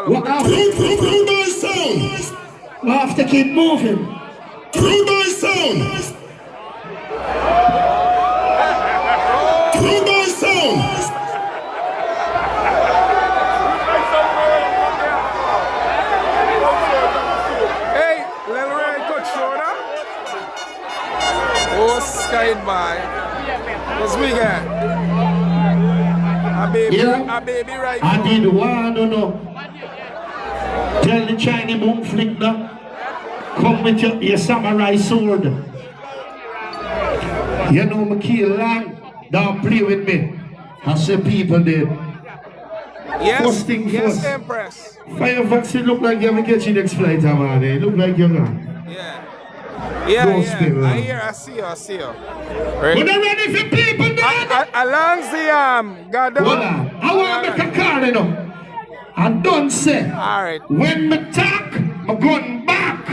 What now? Rudeboy sound. We have to keep moving. Rudeboy sound. Rudeboy sound. Hey, Lil Ray cut shoulder. Oh, sky by. What's we got? A baby right. I did one, no. Tell the Chinese boom flick now. Come with your samurai sword. You know me kill long. Don't play with me. I say people did. Yes, First thing yes, first. Empress. Firefox, it look like you haven't get your next flight, man. It look like you're gone. Yeah. Yeah, Don't yeah. spin, I hear, I see you. Right. But I'm ready for people, man. Along the goddamn. Hold on. I want to make a call, you know. I don't say. Alright. When me talk, my gun back.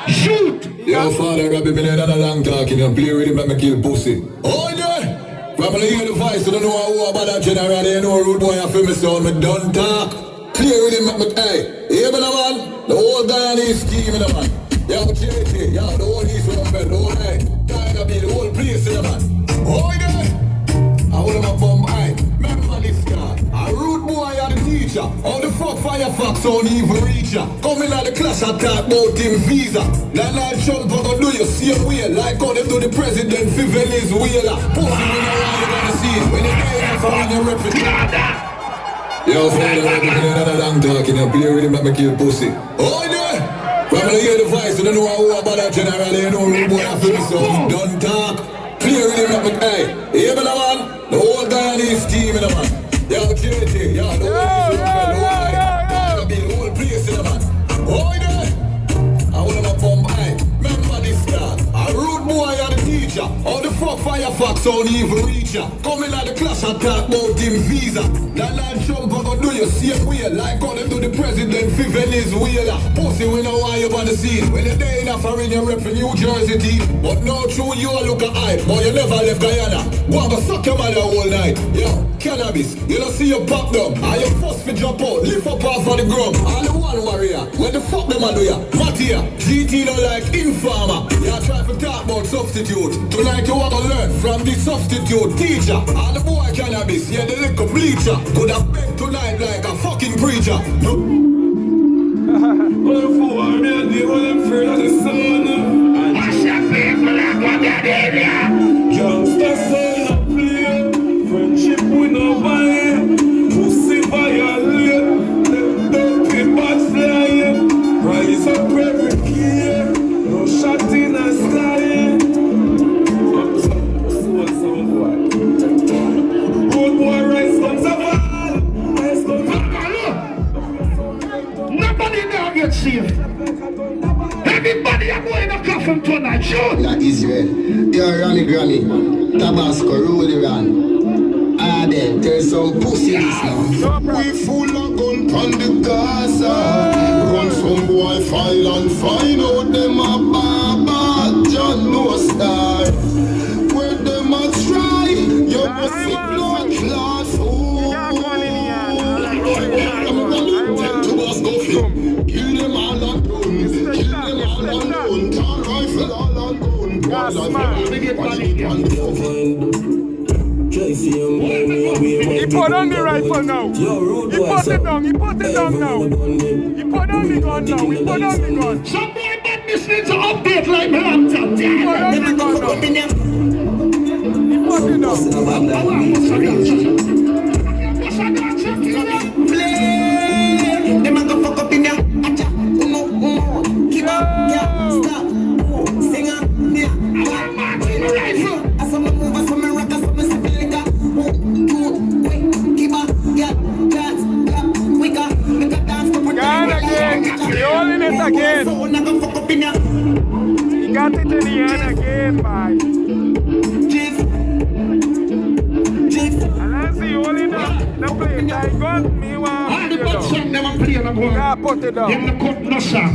Shoot. Yo, father, I've been in a long talking and play with him and me kill pussy. Oh, yeah. Probably hear the voice, so don't know how about that general. You know, rude boy, I feel me sound, me don't talk. Clear with him, hey, hear me, man. The whole Guyana is scheming, man. Yo, JT, yo, the whole East Rumble, the whole, hey, Guyana be the whole place, man. Oh, yeah. I hold him a bum, hey. Remember this guy. A rude boy and the teacher. How the fuck Firefox don't even reach ya? Come in at the class and talk about him visa. Donald Trump gonna do you same way. Like how them do the president for Venezuela. Pussy when you run you gonna see it. When you get for when you represent. Yo, father, I've been in another long talking and play with him and me kill pussy. Oh, yeah. Probably hear the voice, so don't know how about that general. You know, rude boy, I feel so don't talk. Clear with him, hey, hear me, man. The whole Guyana is team, man. Yo, JT, yo, the whole is open, the whole place, man. Oh, yeah. I want to bum, hey. Remember this guy. A rude boy and the teacher. How the fuck Firefox don't even reach ya? Come in at the class and talk about him visa. Donald Trump gonna do you same way. Like how them do the president for Venezuela. Pussy, we know why you on the scene. When you're there in a foreign, you rep for New Jersey team. But no true, you look a hype. But you never left Guyana. Go and suck your mother all night. Yo, cannabis, you don't see your pop down. Are you first for drop out? Lift up off of the ground. All the one warrior. When the fuck them a do ya? Matia, GT don't like informer. You try to talk about substitute. Tonight you want to learn from the substitute teacher. All the boy cannabis, yeah, the little bleacher. Could have been tonight like a fucking preacher. Well, for me, I did what I'm afraid of the sun. What's your people like what that area? Youngster son of play. Friendship with nobody. Pussy violate. Them dirty bad flying. Rise up every year. No shot in the sky. Road boy rise comes a fall. Rise comes a Nobody now get saved. Everybody are going to coffin tonight, sure. Like Israel, you're Ronnie Grammy, Tabasco, Rolly Ran. Ah, then there's some pussy now. We full of gun on the Gaza. Run some boy file and find out them a baba. John no star. Where them a try, you must see blood clot. Kill them all alone. Kill them all alone. Turn rifle all alone. He put on the rifle now. He put it down now. He put on the gun now. He put on the gun. Some boy badness needs to update like my laptop. He put on the gun now. He put it down. Them a go fuck up in ya. Acha, keep up, yeah, stop. Sing up, yeah. As I'm a move, as I'm a rock, as I'm a simple liquor. Quick, keep up, yeah, dance, clap, quicker, make a dance, come on. Gone again. He holding it again. So when I go fuck up in ya. He got it in the hand again, boy. Jigs. And I see you holding the plate. I got me one. All the bad song them a play on the Yeah, put it down. them no cut no song.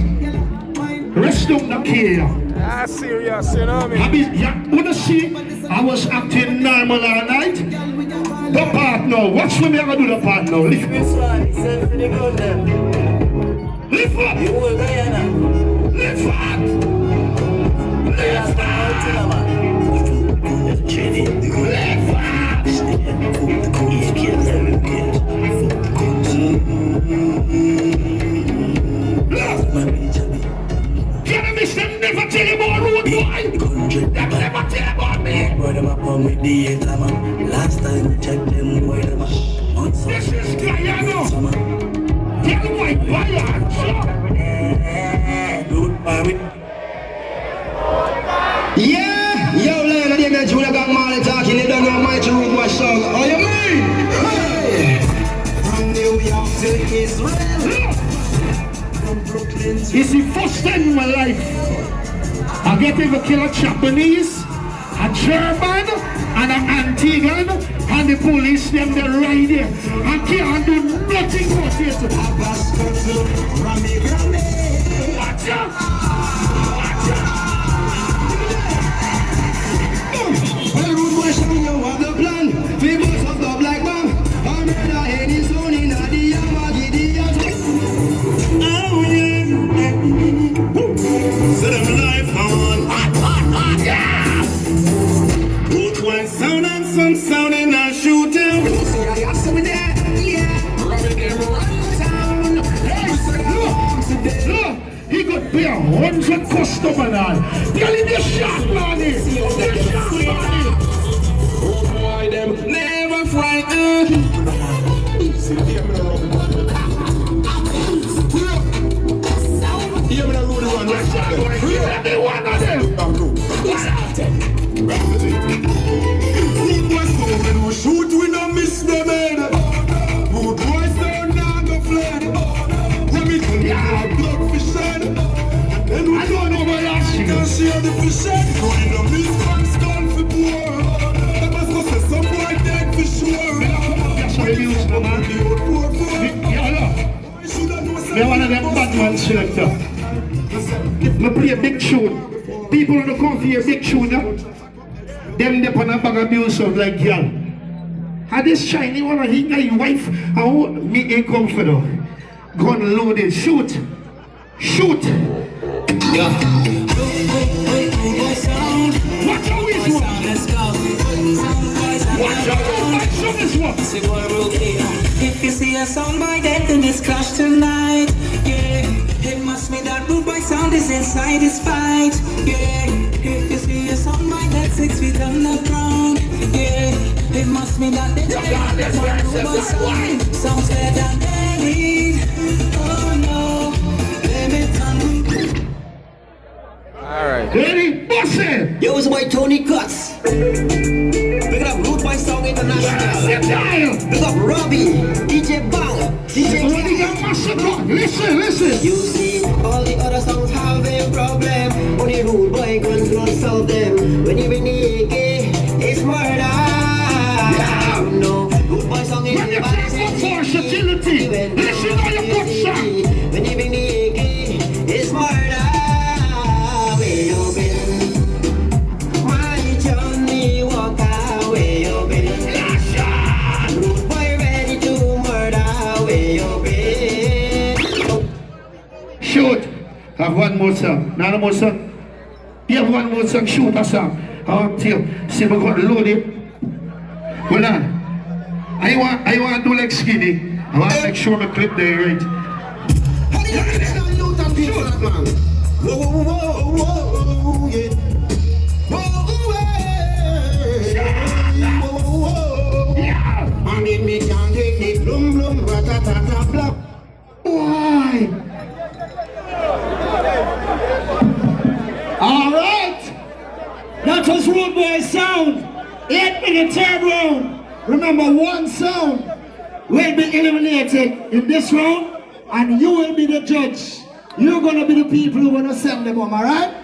Rest down the care. That's serious, you know what I I mean? mean, yeah, wanna see? I was acting normal all night. The part now. Watch when me gonna do the part now. Listen. This one, send for the gun them. Never tell you about Rudeboy. Them never tell you about me. Boy, them up on with the hater, man. Last time we checked them, boy, them up. This is Guyana. Tell my buyer. Yeah, yo, Lena, they met Julia Gang Marley talking. They don't know my Rudeboy song. Oh, you mean? Hey! From New York to Israel. From Brooklyn to... It's the first time in my life I get to kill a Japanese, a German, and an Antiguan, and the police, them, they're right there. I can't do nothing but it. Watch out! Watch out! Well, Rudeboy song, you have the plan. People of the black man. I'm in any zone in the Armageddon. Oh yeah. Set them life on. Yeah! Both one sound and some sound in a shooting. Look, he could pay 100 customers now. Tell him the shot money. The shot money. Boy, them never frightened. Hear me the road one. Every one of them. Rudeboy sound when we shoot, we don't miss them head. Rudeboy sound now go fled. When we come here, blood fish head. And then we I don't know what else you can share the fish head. We don't miss one stone for poor. That must go say some boy dead for sure. That's what they use, man. Yeah, look. They're one of them bad man selector. Me play a big tune. People don't come for a big tune, yeah? Them dip on a bag of music like girl. And this shiny one, he got your wife, and me ain't come for though. Gun loaded, shoot. Shoot. Yeah. Watch out this one. Watch out this one. If you see a sound by dead, then it's clash tonight. Yeah, it must be that Rudeboy sound is inside his fight. Yeah, if you see a sound by dead 6 feet on the ground. Yeah, it must be that the Rudeboy sound sounds better than any. Oh no, limit on. Alright. Ready? Boss it. Yo, it's my Tony Cuts. Pick up Rudeboy Song International. Pick up Robbie, DJ Bang, DJ Listen. You see, all the other songs have a problem. Only Rudeboy control solve them. When you bring the AK, it's murder. No, Rudeboy Song is when you talk about versatility, listen how you put shot. When you bring the AK, it's murder. Where you been? My Johnny Walker, where you been? Rudeboy ready to murder, where you been? Shoot. Have one more song. Not more song. You have one more song. Shoot a song. See, we're going to load it. Hold on. I want to do like Skinny. I want to make sure my clip there, right? How do you understand you that people that man? Whoa, whoa, whoa, whoa, yeah. Whoa, Yeah. I mean, me can't take it. Blum, blum, ratatata, blah. Why? All right. That was Rudeboy sound. 8 minute third round. Remember, one sound will be eliminated in this round, and you will be the judge. You're gonna be the people who wanna send them home, all right?